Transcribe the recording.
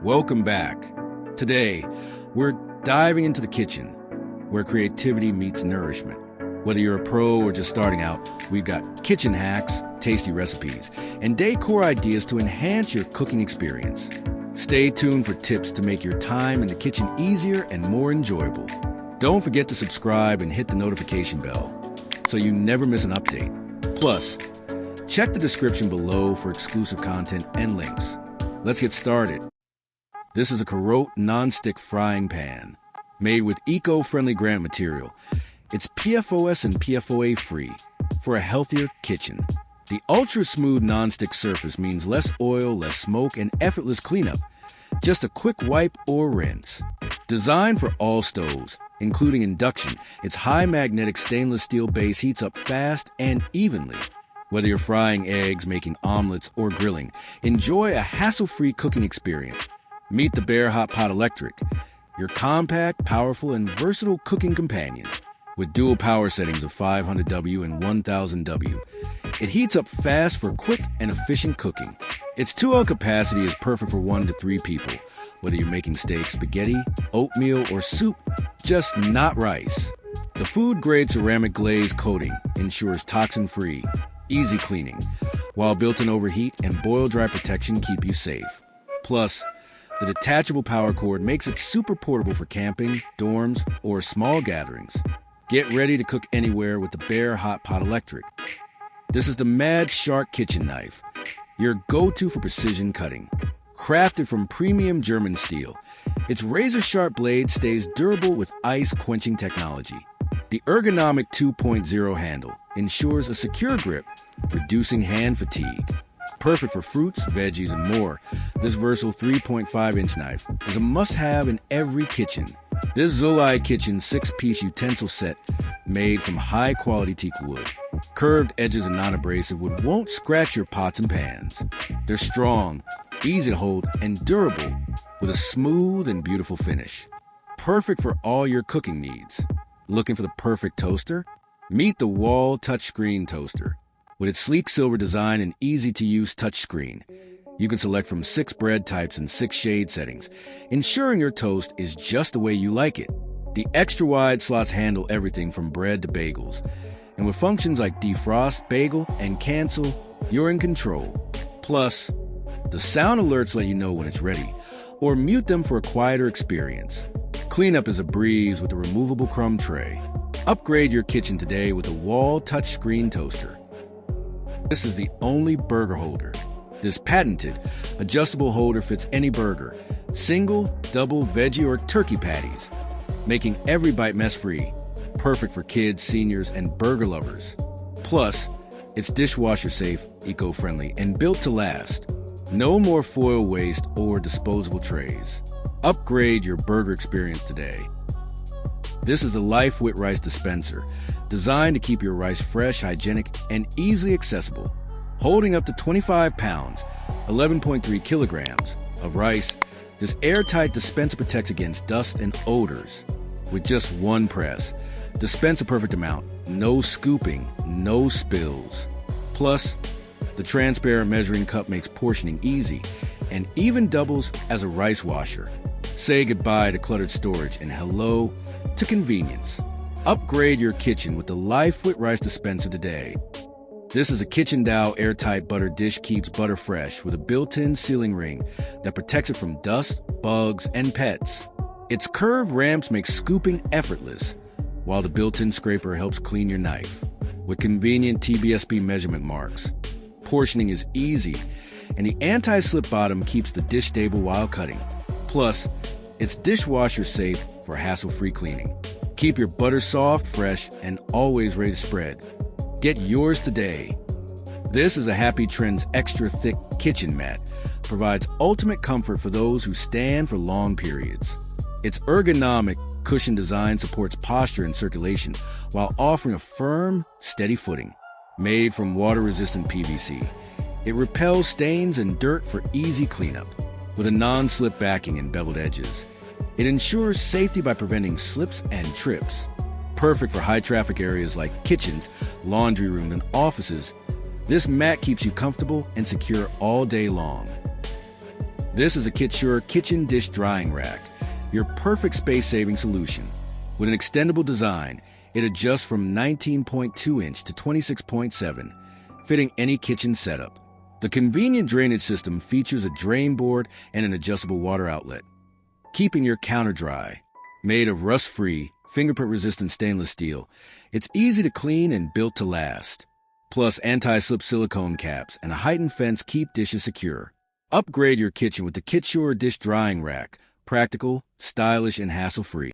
Welcome back. Today, we're diving into the kitchen, where creativity meets nourishment. Whether you're a pro or just starting out, we've got kitchen hacks, tasty recipes, and decor ideas to enhance your cooking experience. Stay tuned for tips to make your time in the kitchen easier and more enjoyable. Don't forget to subscribe and hit the notification bell so you never miss an update. Plus, check the description below for exclusive content and links. Let's get started. This is a CAROTE non-stick frying pan made with eco-friendly granite material. It's PFOS and PFOA free for a healthier kitchen. The ultra-smooth non-stick surface means less oil, less smoke, and effortless cleanup. Just a quick wipe or rinse. Designed for all stoves, including induction, its high magnetic stainless steel base heats up fast and evenly. Whether you're frying eggs, making omelets, or grilling, enjoy a hassle-free cooking experience. Meet the Bare Hot Pot Electric, your compact, powerful, and versatile cooking companion. With dual power settings of 500W and 1000W, it heats up fast for quick and efficient cooking. Its 2L capacity is perfect for 1 to 3 people, whether you're making steak, spaghetti, oatmeal, or soup, just not rice. The food-grade ceramic glaze coating ensures toxin-free, easy cleaning, while built-in overheat and boil-dry protection keep you safe. Plus, the detachable power cord makes it super portable for camping, dorms, or small gatherings. Get ready to cook anywhere with the Bare Hot Pot Electric. This is the Mad Shark kitchen knife, your go-to for precision cutting. Crafted from premium German steel, its razor-sharp blade stays durable with ice-quenching technology. The ergonomic 2.0 handle ensures a secure grip, reducing hand fatigue. Perfect for fruits, veggies, and more, this versatile 3.5-inch knife is a must-have in every kitchen. This Zulai Kitchen 6-piece utensil set made from high-quality teak wood. Curved edges and non-abrasive wood won't scratch your pots and pans. They're strong, easy to hold, and durable with a smooth and beautiful finish. Perfect for all your cooking needs. Looking for the perfect toaster? Meet the WHALL touchscreen toaster. With its sleek silver design and easy-to-use touchscreen, you can select from 6 bread types and 6 shade settings, ensuring your toast is just the way you like it. The extra-wide slots handle everything from bread to bagels. And with functions like defrost, bagel, and cancel, you're in control. Plus, the sound alerts let you know when it's ready, or mute them for a quieter experience. Cleanup is a breeze with a removable crumb tray. Upgrade your kitchen today with a WHALL touchscreen toaster. This is the only burger holder. This patented, adjustable holder fits any burger, single, double, veggie, or turkey patties, making every bite mess-free. Perfect for kids, seniors, and burger lovers. Plus, it's dishwasher safe, eco-friendly, and built to last. No more foil waste or disposable trays. Upgrade your burger experience today. This is the Lifewit Rice Dispenser, designed to keep your rice fresh, hygienic, and easily accessible. Holding up to 25 pounds, 11.3 kilograms of rice, this airtight dispenser protects against dust and odors. With just one press, dispense a perfect amount, no scooping, no spills. Plus, the transparent measuring cup makes portioning easy and even doubles as a rice washer. Say goodbye to cluttered storage and hello to convenience. Upgrade your kitchen with the Lifewit Rice Dispenser today. This is a KITCHENDAO Airtight Butter Dish, keeps butter fresh with a built-in sealing ring that protects it from dust, bugs, and pets. Its curved ramps make scooping effortless, while the built-in scraper helps clean your knife. With convenient TBSB measurement marks, portioning is easy, and the anti-slip bottom keeps the dish stable while cutting. Plus, it's dishwasher safe for hassle-free cleaning. Keep your butter soft, fresh, and always ready to spread. Get yours today. This is a HappyTrends Extra Thick Kitchen Mat. Provides ultimate comfort for those who stand for long periods. Its ergonomic cushion design supports posture and circulation while offering a firm, steady footing. Made from water-resistant PVC, it repels stains and dirt for easy cleanup. With a non-slip backing and beveled edges, it ensures safety by preventing slips and trips. Perfect for high-traffic areas like kitchens, laundry rooms, and offices, this mat keeps you comfortable and secure all day long. This is a Kitsure kitchen dish drying rack, your perfect space-saving solution. With an extendable design, it adjusts from 19.2 inch to 26.7, fitting any kitchen setup. The convenient drainage system features a drain board and an adjustable water outlet, keeping your counter dry. Made of rust-free, fingerprint-resistant stainless steel, it's easy to clean and built to last. Plus, anti-slip silicone caps and a heightened fence keep dishes secure. Upgrade your kitchen with the Kitsure dish drying rack. Practical, stylish, and hassle-free.